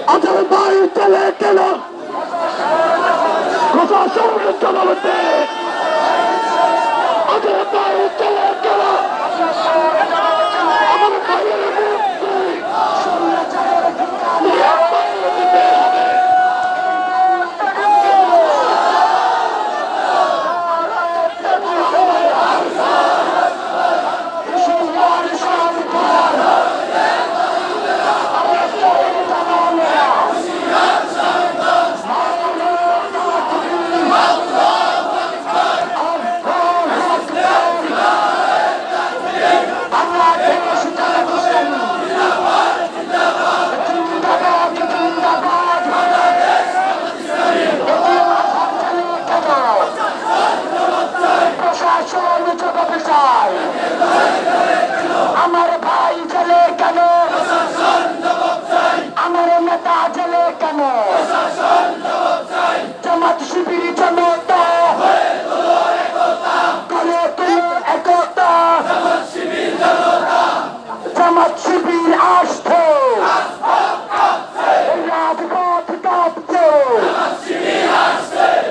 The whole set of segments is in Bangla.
আপনার বাড়ি চলে কেন প্রশাসনের জবাব দেয় আপনার বাড়ি চলে কেন আমার ভাইয়ের আমার ভাই চলে কেন আমার নেতা চলে কেন জামাত শিবির জনতা করে তুমি একতা জামাত শিবির আসছে রাজপথ কাঁপছে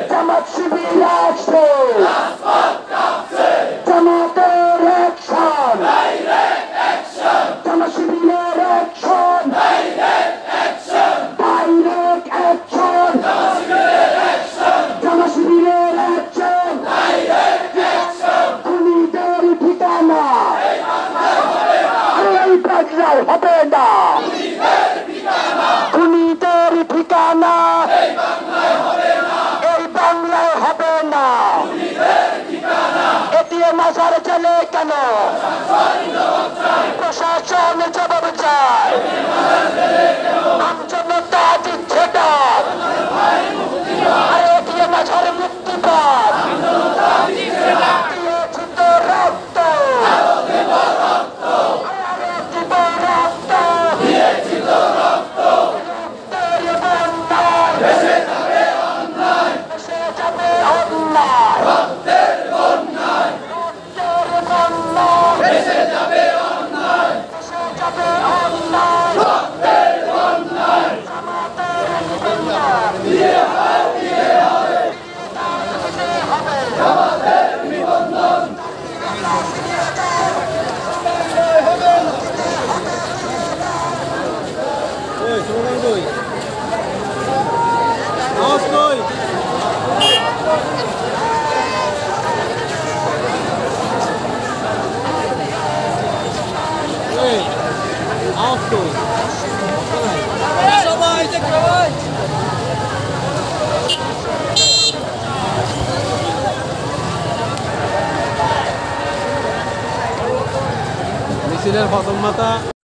জামাত শিবির আসছে জামাতের অ্যাকশন জামাত শিবিরের অ্যাকশন ডাইরেক্ট অ্যাকশন জামাত শিবিরের অ্যাকশন খুনিদের ঠিকানা এই বাংলায় হবে না খুনিদের ঠিকানা এই বাংলায় হবে না মাজার চলে কেন প্রশাসন জবাব চায় আমজনতা দিচ্ছে ডাক মাঝার মুক্তি পাক দিয়েছি তো রক্ত মিছিলের প্রথম মাথা